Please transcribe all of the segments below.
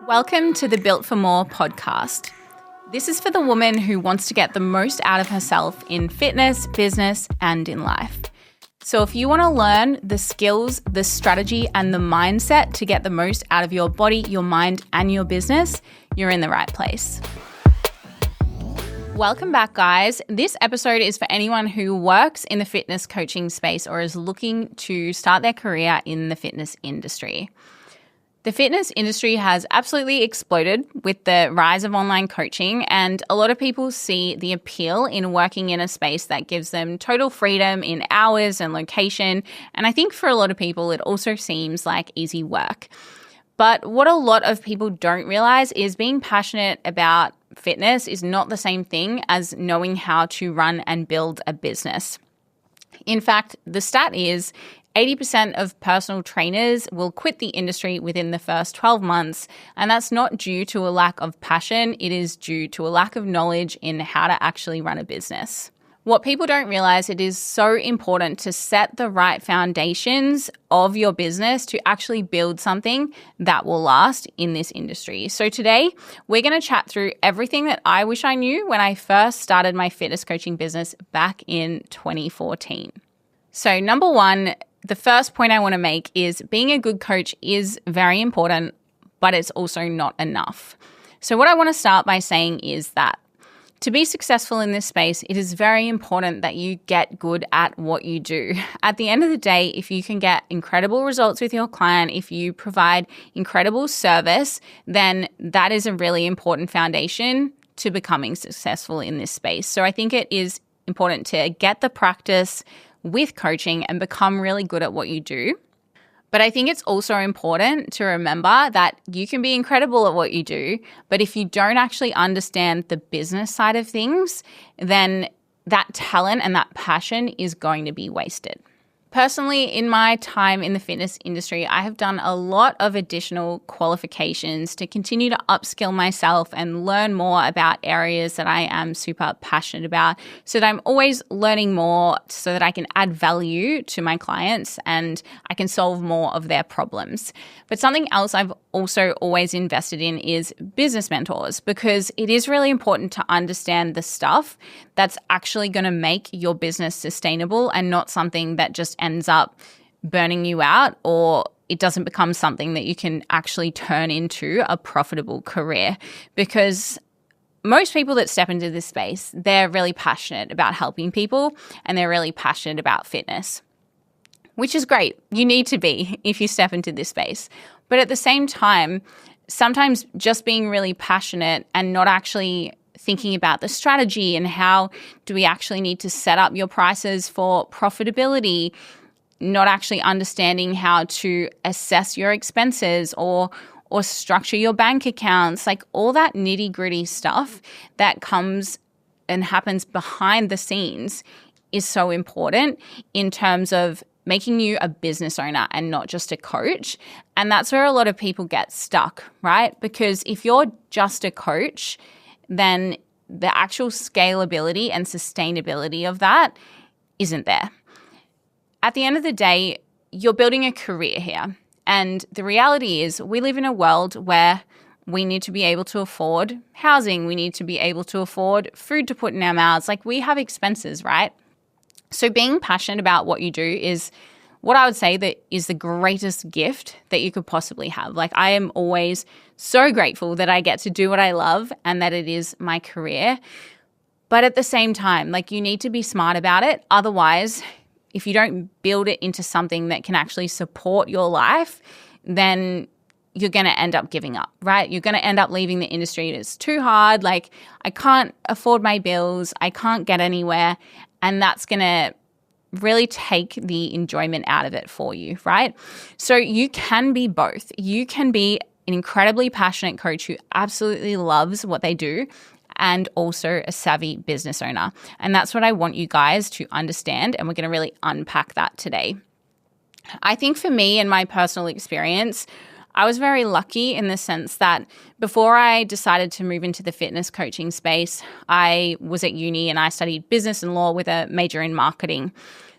Welcome to the Built for More podcast. This is for the woman who wants to get the most out of herself in fitness, business, and in life. So if you want to learn the skills, the strategy, and the mindset to get the most out of your body, your mind, and your business, you're in the right place. Welcome back, guys. This episode is for anyone who works in the fitness coaching space or is looking to start their career in the fitness industry. The fitness industry has absolutely exploded with the rise of online coaching, and a lot of people see the appeal in working in a space that gives them total freedom in hours and location. And I think for a lot of people, it also seems like easy work. But what a lot of people don't realize is being passionate about fitness is not the same thing as knowing how to run and build a business. In fact, the stat is 80% of personal trainers will quit the industry within the first 12 months, and that's not due to a lack of passion. It is due to a lack of knowledge in how to actually run a business. What people don't realize, it is so important to set the right foundations of your business to actually build something that will last in this industry. So today, we're going to chat through everything that I wish I knew when I first started my fitness coaching business back in 2014. So number one, the first point I want to make is being a good coach is very important, but it's also not enough. So what I want to start by saying is that to be successful in this space, it is very important that you get good at what you do. At the end of the day, if you can get incredible results with your client, if you provide incredible service, then that is a really important foundation to becoming successful in this space. So I think it is important to get the practice with coaching and become really good at what you do. But I think it's also important to remember that you can be incredible at what you do, but if you don't actually understand the business side of things, then that talent and that passion is going to be wasted. Personally, in my time in the fitness industry, I have done a lot of additional qualifications to continue to upskill myself and learn more about areas that I am super passionate about, so that I'm always learning more so that I can add value to my clients and I can solve more of their problems. But something else I've also always invested in is business mentors, because it is really important to understand the stuff that's actually going to make your business sustainable and not something that just ends up burning you out, or it doesn't become something that you can actually turn into a profitable career. Because most people that step into this space, they're really passionate about helping people and they're really passionate about fitness, which is great. You need to be if you step into this space. But at the same time, sometimes just being really passionate and not actually thinking about the strategy and how do we actually need to set up your prices for profitability, not actually understanding how to assess your expenses or structure your bank accounts, like all that nitty-gritty stuff that comes and happens behind the scenes is so important in terms of making you a business owner and not just a coach. And that's where a lot of people get stuck, right? Because if you're just a coach, then the actual scalability and sustainability of that isn't there. At the end of the day, you're building a career here. And the reality is we live in a world where we need to be able to afford housing. We need to be able to afford food to put in our mouths. Like, we have expenses, right? So being passionate about what you do is what I would say that is the greatest gift that you could possibly have. Like, I am always so grateful that I get to do what I love and that it is my career. But at the same time, like, you need to be smart about it. Otherwise, if you don't build it into something that can actually support your life, then you're going to end up giving up, right? You're going to end up leaving the industry. It's too hard. Like, I can't afford my bills. I can't get anywhere. And that's going to really take the enjoyment out of it for you, right? So you can be both. You can be an incredibly passionate coach who absolutely loves what they do and also a savvy business owner. And that's what I want you guys to understand. And we're going to really unpack that today. I think for me and my personal experience, I was very lucky in the sense that before I decided to move into the fitness coaching space, I was at uni and I studied business and law with a major in marketing.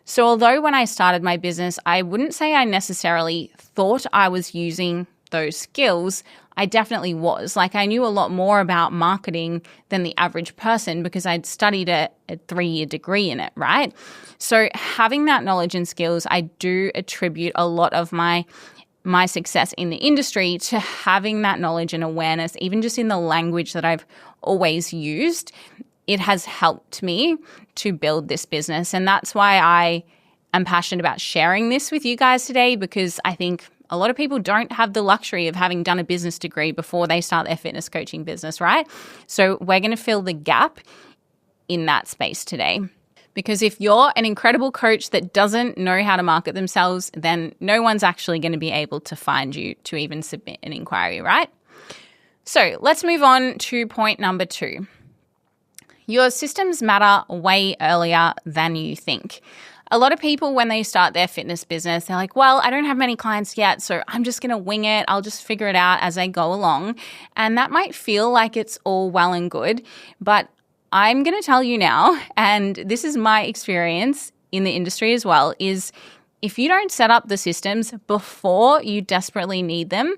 So although when I started my business, I wouldn't say I necessarily thought I was using those skills, I definitely was. Like, I knew a lot more about marketing than the average person because I'd studied a 3-year degree in it, right? So having that knowledge and skills, I do attribute a lot of my success in the industry to having that knowledge and awareness, even just in the language that I've always used. It has helped me to build this business. And that's why I am passionate about sharing this with you guys today, because I think a lot of people don't have the luxury of having done a business degree before they start their fitness coaching business, right? So we're going to fill the gap in that space today. Because if you're an incredible coach that doesn't know how to market themselves, then no one's actually going to be able to find you to even submit an inquiry, right? So let's move on to point number 2. Your systems matter way earlier than you think. A lot of people, when they start their fitness business, they're like, well, I don't have many clients yet, so I'm just going to wing it. I'll just figure it out as I go along. And that might feel like it's all well and good, but I'm going to tell you now, and this is my experience in the industry as well, is if you don't set up the systems before you desperately need them,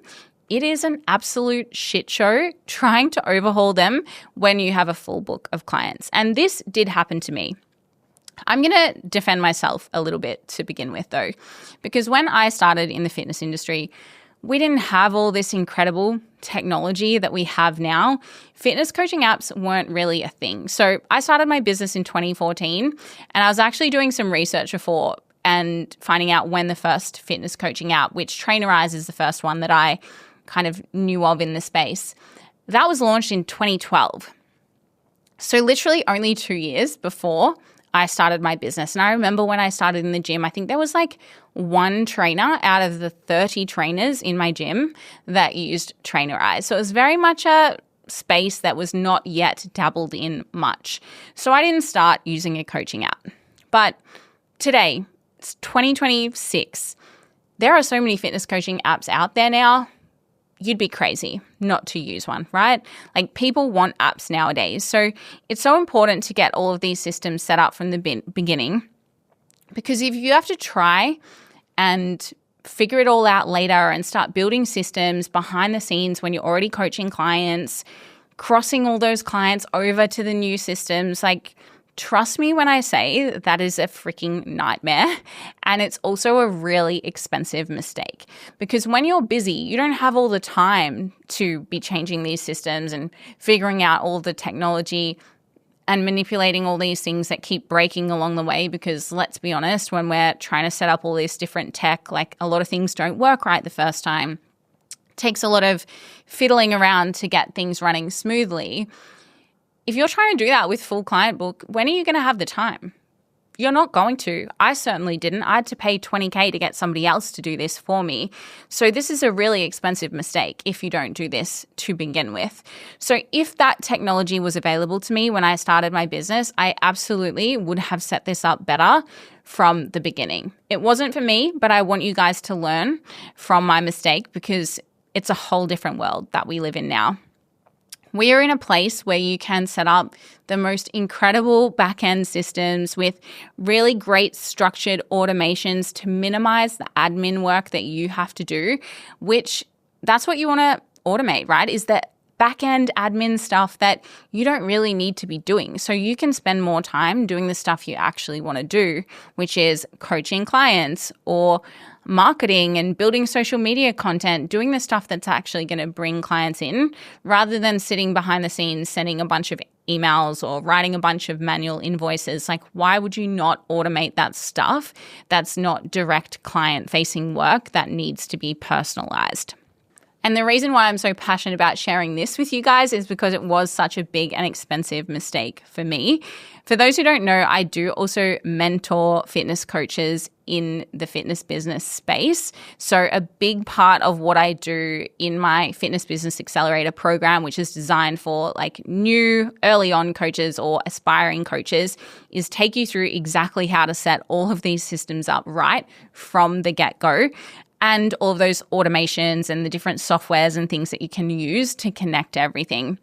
it is an absolute shit show trying to overhaul them when you have a full book of clients. And this did happen to me. I'm going to defend myself a little bit to begin with, though, because when I started in the fitness industry, we didn't have all this incredible technology that we have now. Fitness coaching apps weren't really a thing. So I started my business in 2014, and I was actually doing some research before and finding out when the first fitness coaching app, which Trainerize is the first one that I kind of knew of in the space, that was launched in 2012. So literally only 2 years before I started my business. And I remember when I started in the gym, I think there was like one trainer out of the 30 trainers in my gym that used Trainerize. So it was very much a space that was not yet dabbled in much. So I didn't start using a coaching app. But today, it's 2026. There are so many fitness coaching apps out there now. You'd be crazy not to use one, right? Like, people want apps nowadays. So it's so important to get all of these systems set up from the beginning, because if you have to try and figure it all out later and start building systems behind the scenes when you're already coaching clients, crossing all those clients over to the new systems, like, trust me when I say that is a freaking nightmare. And it's also a really expensive mistake, because when you're busy, you don't have all the time to be changing these systems and figuring out all the technology and manipulating all these things that keep breaking along the way. Because let's be honest, when we're trying to set up all this different tech, like, a lot of things don't work right the first time. It takes a lot of fiddling around to get things running smoothly. If you're trying to do that with full client book, when are you going to have the time? You're not going to. I certainly didn't. I had to pay $20,000 to get somebody else to do this for me. So this is a really expensive mistake if you don't do this to begin with. So if that technology was available to me when I started my business, I absolutely would have set this up better from the beginning. It wasn't for me, but I want you guys to learn from my mistake, because it's a whole different world that we live in now. We are in a place where you can set up the most incredible back-end systems with really great structured automations to minimize the admin work that you have to do, which that's what you want to automate, right? Is that back-end admin stuff that you don't really need to be doing. So you can spend more time doing the stuff you actually want to do, which is coaching clients or marketing and building social media content, doing the stuff that's actually going to bring clients in, rather than sitting behind the scenes sending a bunch of emails or writing a bunch of manual invoices. Like, why would you not automate that stuff that's not direct client-facing work that needs to be personalized? And the reason why I'm so passionate about sharing this with you guys is because it was such a big and expensive mistake for me. For those who don't know, I do also mentor fitness coaches in the fitness business space. So a big part of what I do in my Fitness Business Accelerator program, which is designed for like new early on coaches or aspiring coaches, is take you through exactly how to set all of these systems up right from the get-go, and all of those automations and the different softwares and things that you can use to connect everything.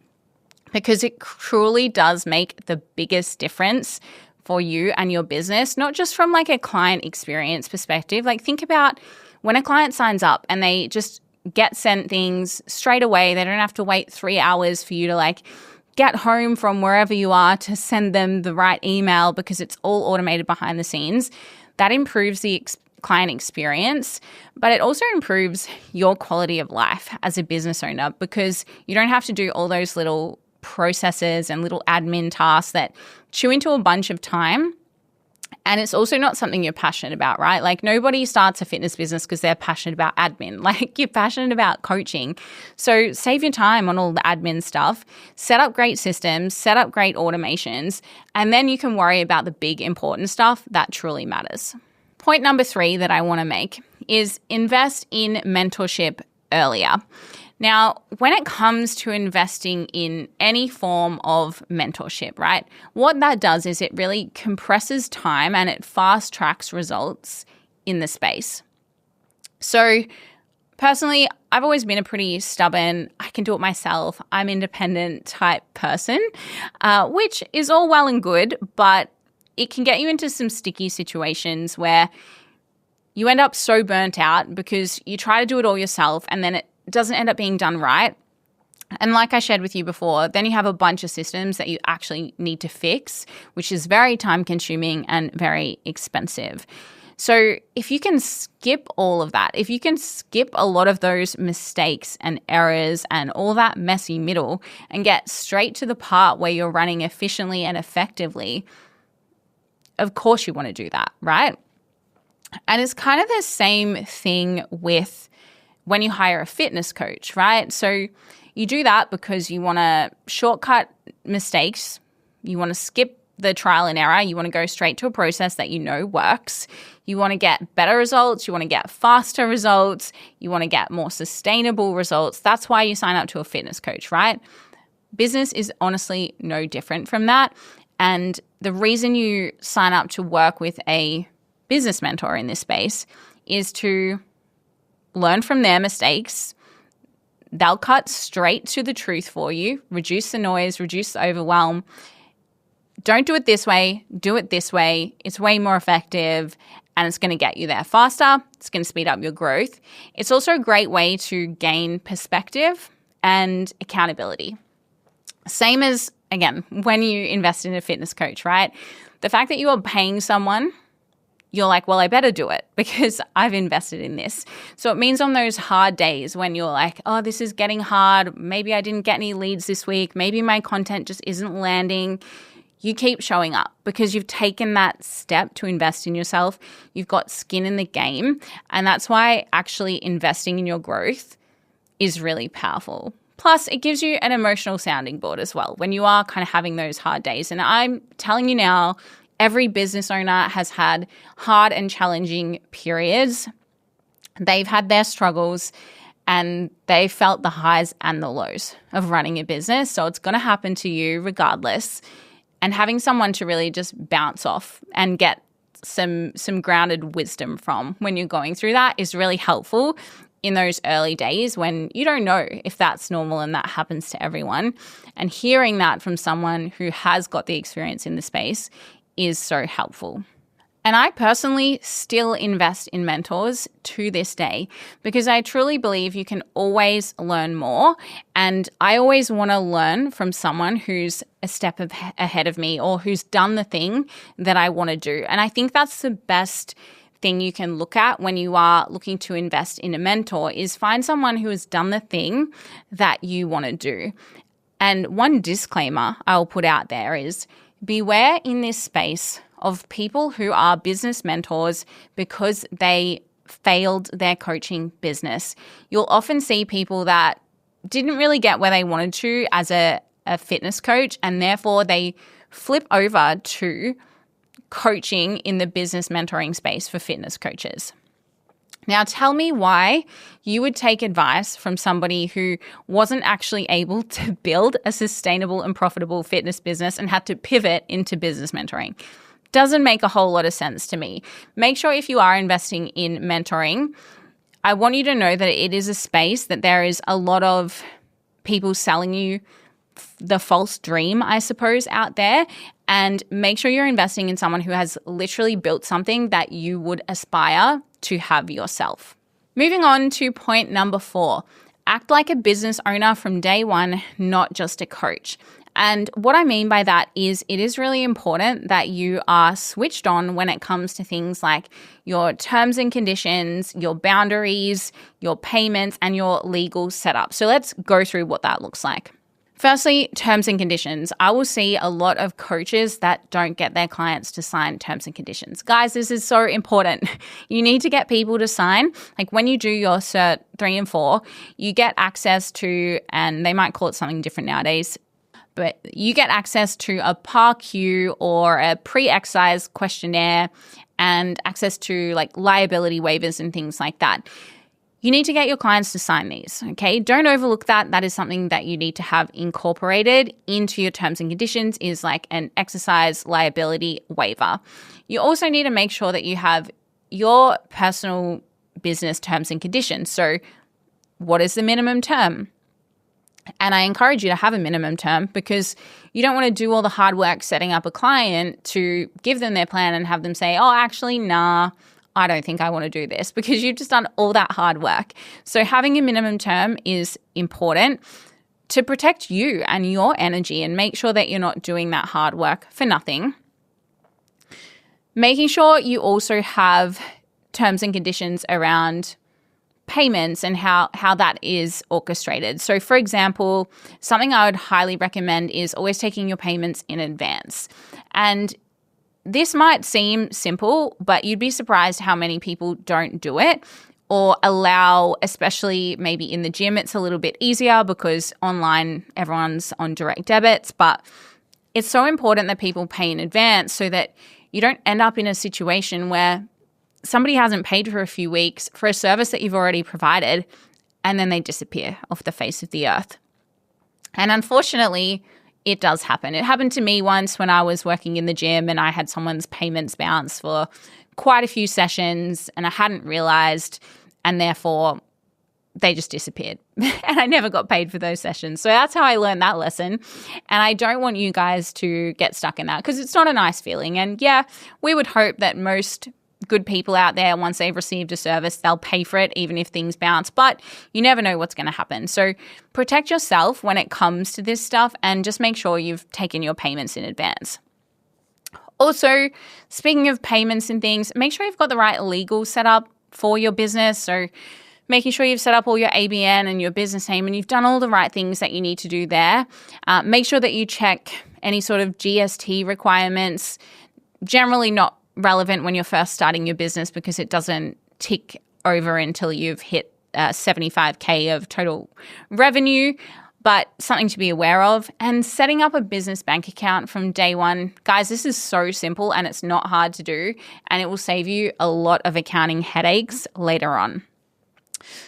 Because it truly does make the biggest difference for you and your business, not just from like a client experience perspective. Like, think about when a client signs up and they just get sent things straight away. They don't have to wait 3 hours for you to like get home from wherever you are to send them the right email because it's all automated behind the scenes. That improves the client experience, but it also improves your quality of life as a business owner because you don't have to do all those little processes and little admin tasks that chew into a bunch of time. And it's also not something you're passionate about, right? Like nobody starts a fitness business because they're passionate about admin. Like you're passionate about coaching. So save your time on all the admin stuff, set up great systems, set up great automations, and then you can worry about the big important stuff that truly matters. Point number 3 that I want to make is invest in mentorship earlier. Now, when it comes to investing in any form of mentorship, right, what that does is it really compresses time and it fast tracks results in the space. So personally, I've always been a pretty stubborn, I can do it myself, I'm independent type person, which is all well and good, but it can get you into some sticky situations where you end up so burnt out because you try to do it all yourself and then it doesn't end up being done right. And like I shared with you before, then you have a bunch of systems that you actually need to fix, which is very time consuming and very expensive. So if you can skip all of that, if you can skip a lot of those mistakes and errors and all that messy middle and get straight to the part where you're running efficiently and effectively, of course you want to do that, right? And it's kind of the same thing with when you hire a fitness coach, right? So you do that because you want to shortcut mistakes. You want to skip the trial and error. You want to go straight to a process that you know works. You want to get better results. You want to get faster results. You want to get more sustainable results. That's why you sign up to a fitness coach, right? Business is honestly no different from that. And the reason you sign up to work with a business mentor in this space is to learn from their mistakes. They'll cut straight to the truth for you, reduce the noise, reduce the overwhelm. Don't do it this way, do it this way. It's way more effective and it's going to get you there faster. It's going to speed up your growth. It's also a great way to gain perspective and accountability. Same as, again, when you invest in a fitness coach, right? The fact that you are paying someone, you're like, well, I better do it because I've invested in this. So it means on those hard days when you're like, oh, this is getting hard. Maybe I didn't get any leads this week. Maybe my content just isn't landing. You keep showing up because you've taken that step to invest in yourself. You've got skin in the game. And that's why actually investing in your growth is really powerful. Plus, it gives you an emotional sounding board as well when you are kind of having those hard days. And I'm telling you now, every business owner has had hard and challenging periods. They've had their struggles and they felt the highs and the lows of running a business. So it's going to happen to you regardless. And having someone to really just bounce off and get some grounded wisdom from when you're going through that is really helpful in those early days when you don't know if that's normal and that happens to everyone. And hearing that from someone who has got the experience in the space is so helpful. And I personally still invest in mentors to this day because I truly believe you can always learn more. And I always want to learn from someone who's a step ahead of me or who's done the thing that I want to do. And I think that's the best thing you can look at when you are looking to invest in a mentor is find someone who has done the thing that you want to do. And one disclaimer I'll put out there is beware in this space of people who are business mentors because they failed their coaching business. You'll often see people that didn't really get where they wanted to as a fitness coach, and therefore they flip over to coaching in the business mentoring space for fitness coaches. Now, tell me why you would take advice from somebody who wasn't actually able to build a sustainable and profitable fitness business and had to pivot into business mentoring. Doesn't make a whole lot of sense to me. Make sure if you are investing in mentoring, I want you to know that it is a space that there is a lot of people selling you the false dream, I suppose, out there. And make sure you're investing in someone who has literally built something that you would aspire to have yourself. Moving on to point number 4, act like a business owner from day one, not just a coach. And what I mean by that is it is really important that you are switched on when it comes to things like your terms and conditions, your boundaries, your payments, and your legal setup. So let's go through what that looks like. Firstly, terms and conditions. I will see a lot of coaches that don't get their clients to sign terms and conditions. Guys, this is so important. You need to get people to sign. Like when you do your Cert 3 and 4, you get access to, and they might call it something different nowadays, but you get access to a PARQ or a pre-exercise questionnaire and access to like liability waivers and things like that. You need to get your clients to sign these, okay? Don't overlook that. That is something that you need to have incorporated into your terms and conditions, is like an exercise liability waiver. You also need to make sure that you have your personal business terms and conditions. So what is the minimum term? And I encourage you to have a minimum term because you don't want to do all the hard work setting up a client to give them their plan and have them say, oh, actually, nah, I don't think I want to do this, because you've just done all that hard work. So having a minimum term is important to protect you and your energy and make sure that you're not doing that hard work for nothing. Making sure you also have terms and conditions around payments and how that is orchestrated. So for example, something I would highly recommend is always taking your payments in advance. And this might seem simple, but you'd be surprised how many people don't do it or allow, especially maybe in the gym, it's a little bit easier because online everyone's on direct debits, but it's so important that people pay in advance so that you don't end up in a situation where somebody hasn't paid for a few weeks for a service that you've already provided and then they disappear off the face of the earth. And unfortunately, it does happen. It happened to me once when I was working in the gym and I had someone's payments bounce for quite a few sessions and I hadn't realized, and therefore they just disappeared and I never got paid for those sessions. So that's how I learned that lesson. And I don't want you guys to get stuck in that because it's not a nice feeling. And yeah, we would hope that most good people out there, once they've received a service, they'll pay for it even if things bounce, but you never know what's going to happen. So protect yourself when it comes to this stuff and just make sure you've taken your payments in advance. Also, speaking of payments and things, make sure you've got the right legal setup for your business. So making sure you've set up all your ABN and your business name and you've done all the right things that you need to do there. Make sure that you check any sort of GST requirements. Generally not relevant when you're first starting your business because it doesn't tick over until you've hit 75K of total revenue, but something to be aware of. And setting up a business bank account from day one. Guys, this is so simple and it's not hard to do, and it will save you a lot of accounting headaches later on.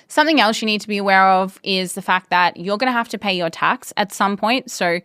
Something else you need to be aware of is the fact that you're going to have to pay your tax at some point. So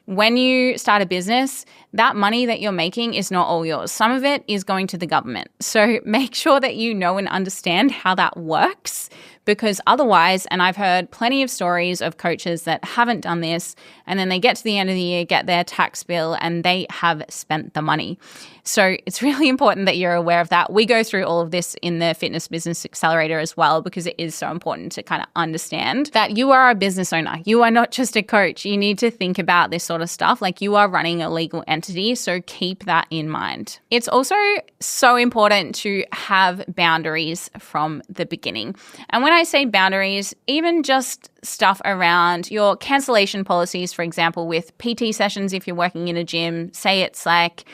when you start a business, that money that you're making is not all yours. Some of it is going to the government. So make sure that you know and understand how that works, because otherwise, and I've heard plenty of stories of coaches that haven't done this, and then they get to the end of the year, get their tax bill, and they have spent the money. So it's really important that you're aware of that. We go through all of this in the Fitness Business Accelerator as well, because it is so important to kind of understand that you are a business owner. You are not just a coach. You need to think about this sort of stuff. Like, you are running a legal entity, so keep that in mind. It's also so important to have boundaries from the beginning. And when I say boundaries, even just stuff around your cancellation policies, for example, with PT sessions, if you're working in a gym, say it's like,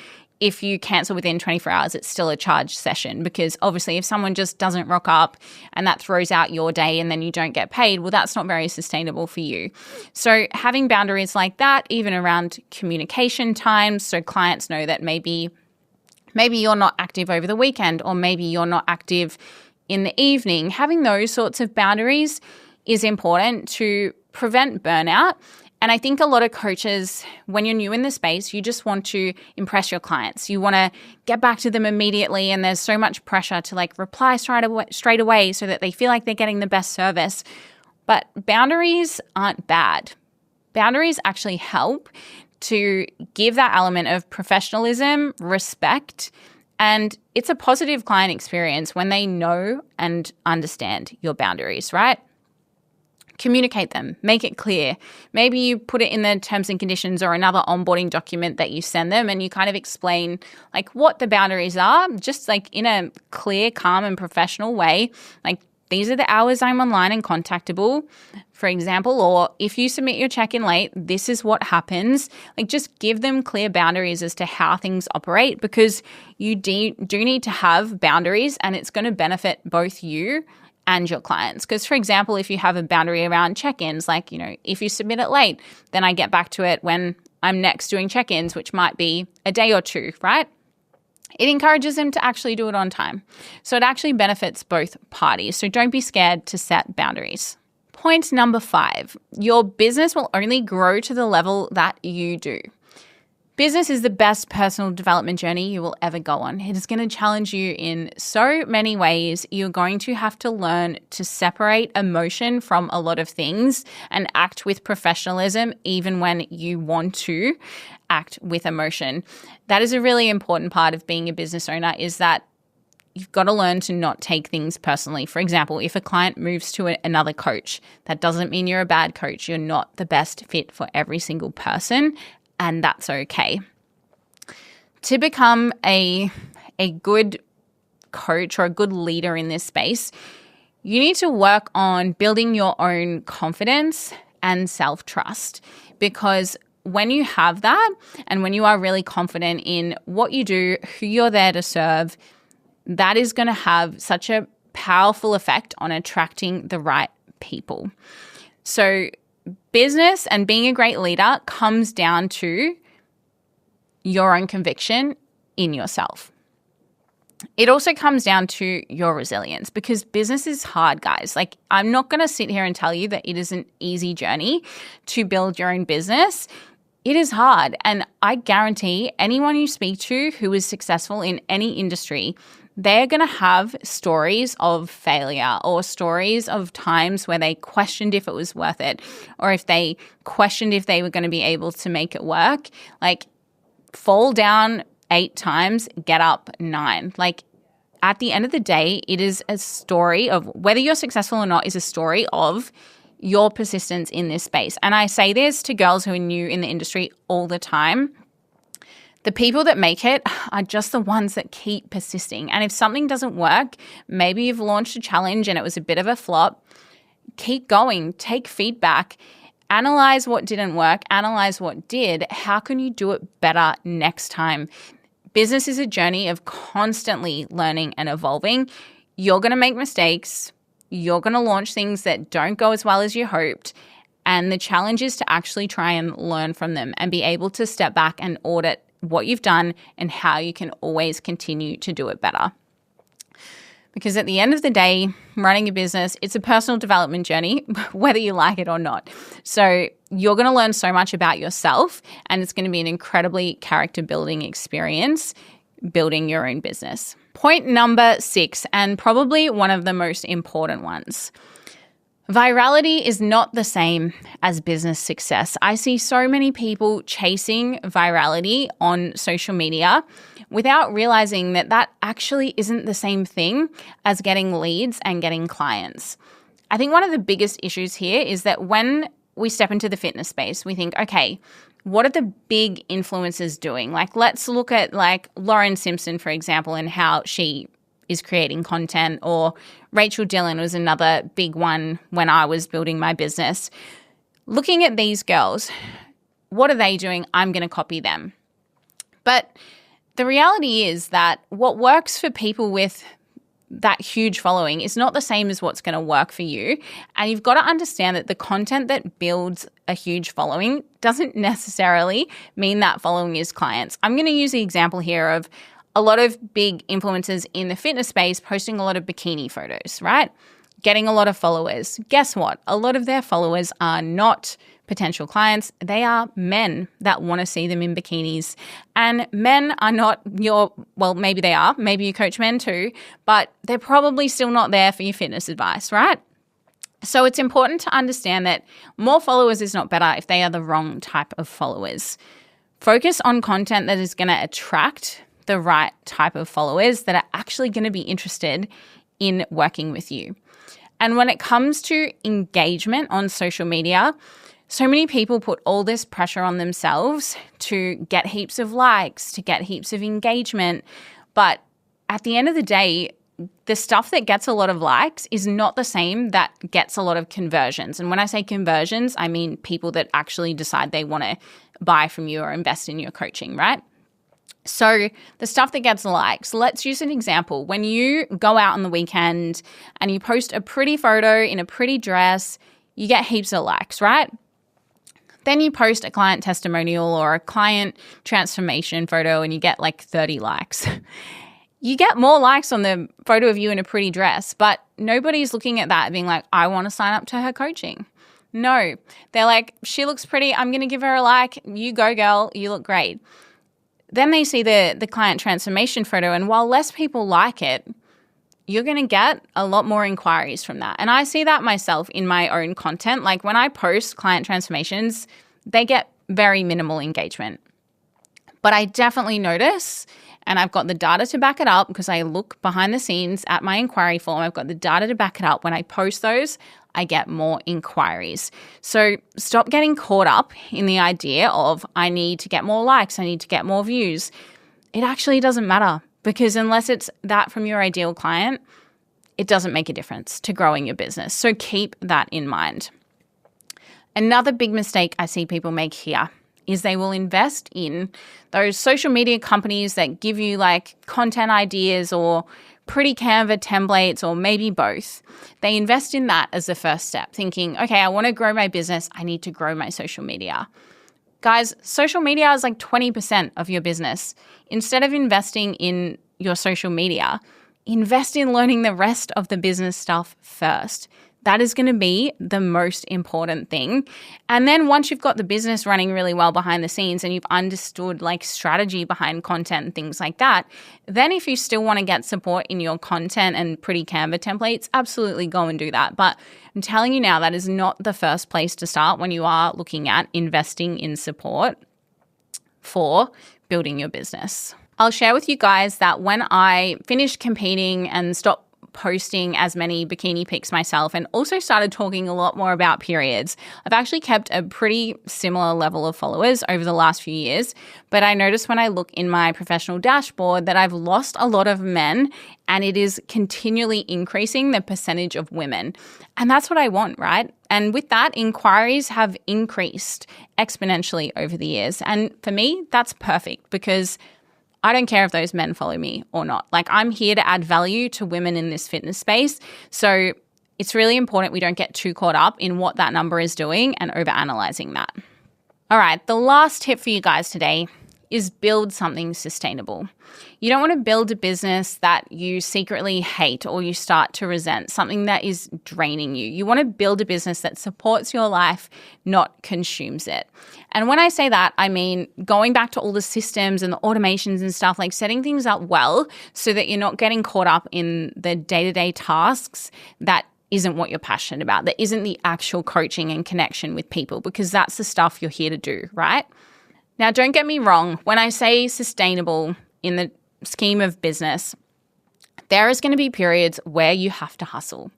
if you cancel within 24 hours, it's still a charged session, because obviously if someone just doesn't rock up and that throws out your day and then you don't get paid, well, that's not very sustainable for you. So having boundaries like that, even around communication times, so clients know that maybe you're not active over the weekend, or maybe you're not active in the evening. Having those sorts of boundaries is important to prevent burnout. And I think a lot of coaches, when you're new in the space, you just want to impress your clients. You want to get back to them immediately, and there's so much pressure to like reply straight away so that they feel like they're getting the best service. But boundaries aren't bad. Boundaries actually help to give that element of professionalism, respect, And it's a positive client experience when they know and understand your boundaries, right? Communicate them, make it clear. Maybe you put it in the terms and conditions or another onboarding document that you send them, and you kind of explain like what the boundaries are, just like in a clear, calm and professional way. Like, these are the hours I'm online and contactable, for example, or if you submit your check-in late, this is what happens. Like, just give them clear boundaries as to how things operate, because you do need to have boundaries, and it's going to benefit both you and your clients. Because, for example, if you have a boundary around check-ins, like, if you submit it late, then I get back to it when I'm next doing check-ins, which might be a day or two, right? It encourages them to actually do it on time. So it actually benefits both parties. So don't be scared to set boundaries. Point number 5, your business will only grow to the level that you do. Business is the best personal development journey you will ever go on. It is going to challenge you in so many ways. You're going to have to learn to separate emotion from a lot of things and act with professionalism, even when you want to act with emotion. That is a really important part of being a business owner, is that you've got to learn to not take things personally. For example, if a client moves to another coach, that doesn't mean you're a bad coach. You're not the best fit for every single person, and that's okay. To become a good coach or a good leader in this space, you need to work on building your own confidence and self-trust, because when you have that and when you are really confident in what you do, who you're there to serve, that is going to have such a powerful effect on attracting the right people. So business and being a great leader comes down to your own conviction in yourself. It also comes down to your resilience, because business is hard, guys. Like, I'm not going to sit here and tell you that it is an easy journey to build your own business. It is hard. And I guarantee anyone you speak to who is successful in any industry, they're going to have stories of failure or stories of times where they questioned if it was worth it, or if they questioned if they were going to be able to make it work. Like, fall down 8 times, get up 9. Like, at the end of the day, it is a story of whether you're successful or not, is a story of your persistence in this space. And I say this to girls who are new in the industry all the time. The people that make it are just the ones that keep persisting. And if something doesn't work, maybe you've launched a challenge and it was a bit of a flop, keep going, take feedback, analyze what didn't work, analyze what did. How can you do it better next time? Business is a journey of constantly learning and evolving. You're going to make mistakes. You're going to launch things that don't go as well as you hoped. And the challenge is to actually try and learn from them and be able to step back and audit what you've done and how you can always continue to do it better. Because at the end of the day, running a business, it's a personal development journey, whether you like it or not. So you're going to learn so much about yourself, and it's going to be an incredibly character building experience building your own business. Point number 6, and probably one of the most important ones. Virality is not the same as business success. I see so many people chasing virality on social media without realizing that that actually isn't the same thing as getting leads and getting clients. I think one of the biggest issues here is that when we step into the fitness space, we think, okay, what are the big influencers doing? Like, let's look at like Lauren Simpson, for example, and how she is creating content, or Rachel Dillon was another big one when I was building my business. Looking at these girls, what are they doing? I'm going to copy them. But the reality is that what works for people with that huge following is not the same as what's going to work for you. And you've got to understand that the content that builds a huge following doesn't necessarily mean that following is clients. I'm going to use the example here of a lot of big influencers in the fitness space posting a lot of bikini photos, right? Getting a lot of followers. Guess what? A lot of their followers are not potential clients. They are men that want to see them in bikinis. And men are not well, maybe they are. Maybe you coach men too, but they're probably still not there for your fitness advice, right? So it's important to understand that more followers is not better if they are the wrong type of followers. Focus on content that is going to attract the right type of followers that are actually going to be interested in working with you. And when it comes to engagement on social media, so many people put all this pressure on themselves to get heaps of likes, to get heaps of engagement. But at the end of the day, the stuff that gets a lot of likes is not the same that gets a lot of conversions. And when I say conversions, I mean people that actually decide they want to buy from you or invest in your coaching, right? So the stuff that gets likes, let's use an example. When you go out on the weekend and you post a pretty photo in a pretty dress, you get heaps of likes, right? Then you post a client testimonial or a client transformation photo and you get like 30 likes. You get more likes on the photo of you in a pretty dress, but nobody's looking at that being like, I want to sign up to her coaching. No, they're like, she looks pretty. I'm going to give her a like. You go, girl. You look great. Then they see the client transformation photo, and while less people like it, you're going to get a lot more inquiries from that. And I see that myself in my own content. Like when I post client transformations, they get very minimal engagement. But I definitely notice, and I've got the data to back it up because I look behind the scenes at my inquiry form. I've got the data to back it up. When I post those, I get more inquiries. So stop getting caught up in the idea of I need to get more likes, I need to get more views. It actually doesn't matter because unless it's that from your ideal client, it doesn't make a difference to growing your business. So keep that in mind. Another big mistake I see people make here is they will invest in those social media companies that give you like content ideas or pretty Canva templates or maybe both. They invest in that as the first step, thinking, okay, I want to grow my business. I need to grow my social media. Guys, social media is like 20% of your business. Instead of investing in your social media, invest in learning the rest of the business stuff first. That is going to be the most important thing. And then once you've got the business running really well behind the scenes and you've understood like strategy behind content and things like that, then if you still want to get support in your content and pretty Canva templates, absolutely go and do that. But I'm telling you now, that is not the first place to start when you are looking at investing in support for building your business. I'll share with you guys that when I finished competing and stopped posting as many bikini pics myself and also started talking a lot more about periods, I've actually kept a pretty similar level of followers over the last few years. But I noticed when I look in my professional dashboard that I've lost a lot of men and it is continually increasing the percentage of women. And that's what I want, right? And with that, inquiries have increased exponentially over the years. And for me, that's perfect because I don't care if those men follow me or not. Like, I'm here to add value to women in this fitness space. So it's really important we don't get too caught up in what that number is doing and overanalyzing that. All right, the last tip for you guys today is build something sustainable. You don't want to build a business that you secretly hate or you start to resent, something that is draining you. You want to build a business that supports your life, not consumes it. And when I say that, I mean going back to all the systems and the automations and stuff, like setting things up well so that you're not getting caught up in the day-to-day tasks that isn't what you're passionate about, that isn't the actual coaching and connection with people, because that's the stuff you're here to do, right? Now, don't get me wrong. When I say sustainable in the scheme of business, there is going to be periods where you have to hustle.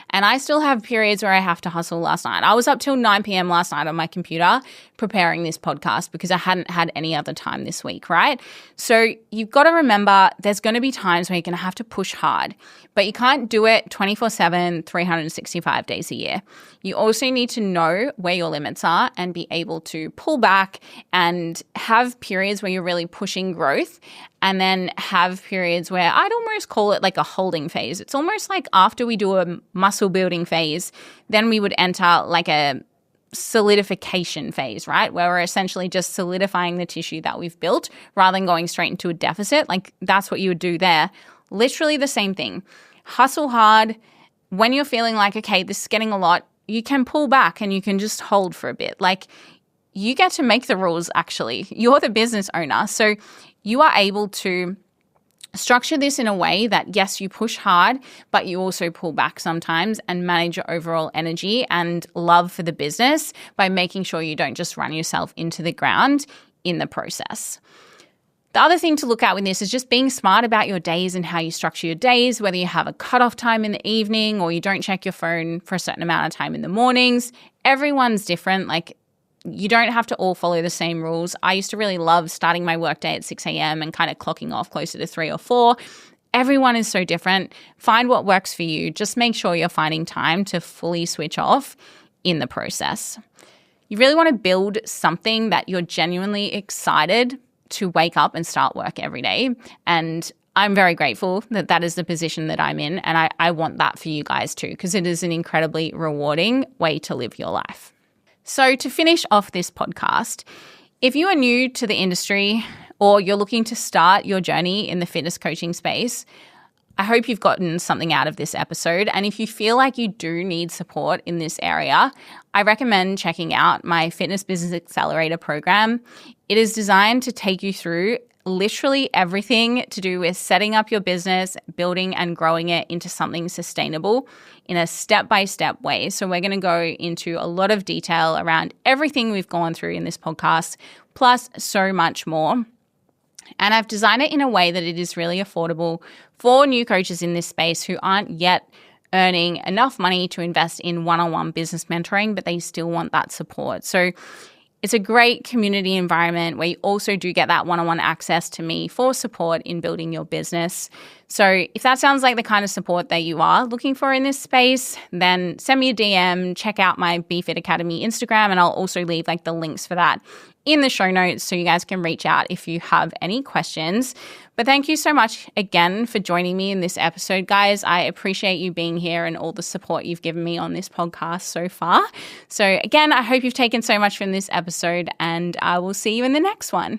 And I still have periods where I have to hustle last night. I was up till 9 p.m. last night on my computer preparing this podcast because I hadn't had any other time this week, right? So you've got to remember there's going to be times where you're going to have to push hard, but you can't do it 24/7, 365 days a year. You also need to know where your limits are and be able to pull back and have periods where you're really pushing growth, and then have periods where I'd almost call it like a holding phase. It's almost like after we do a muscle building phase, then we would enter like a solidification phase, right? Where we're essentially just solidifying the tissue that we've built rather than going straight into a deficit. Like that's what you would do there. Literally the same thing. Hustle hard. When you're feeling like, okay, this is getting a lot, you can pull back and you can just hold for a bit. Like you get to make the rules actually. You're the business owner. So you are able to structure this in a way that, yes, you push hard, but you also pull back sometimes and manage your overall energy and love for the business by making sure you don't just run yourself into the ground in the process. The other thing to look at with this is just being smart about your days and how you structure your days, whether you have a cutoff time in the evening or you don't check your phone for a certain amount of time in the mornings. Everyone's different. Like, you don't have to all follow the same rules. I used to really love starting my workday at 6 a.m. and kind of clocking off closer to 3 or 4. Everyone is so different. Find what works for you. Just make sure you're finding time to fully switch off in the process. You really want to build something that you're genuinely excited to wake up and start work every day. And I'm very grateful that that is the position that I'm in. And I want that for you guys too, because it is an incredibly rewarding way to live your life. So to finish off this podcast, if you are new to the industry or you're looking to start your journey in the fitness coaching space, I hope you've gotten something out of this episode. And if you feel like you do need support in this area, I recommend checking out my Fitness Business Accelerator program. It is designed to take you through literally everything to do with setting up your business, building and growing it into something sustainable in a step-by-step way. So we're going to go into a lot of detail around everything we've gone through in this podcast, plus so much more. And I've designed it in a way that it is really affordable for new coaches in this space who aren't yet earning enough money to invest in one-on-one business mentoring, but they still want that support. So it's a great community environment where you also do get that one-on-one access to me for support in building your business. So if that sounds like the kind of support that you are looking for in this space, then send me a DM, check out my BFit Academy Instagram, and I'll also leave like the links for that in the show notes so you guys can reach out if you have any questions. But thank you so much again for joining me in this episode, guys. I appreciate you being here and all the support you've given me on this podcast so far. So again, I hope you've taken so much from this episode, and I will see you in the next one.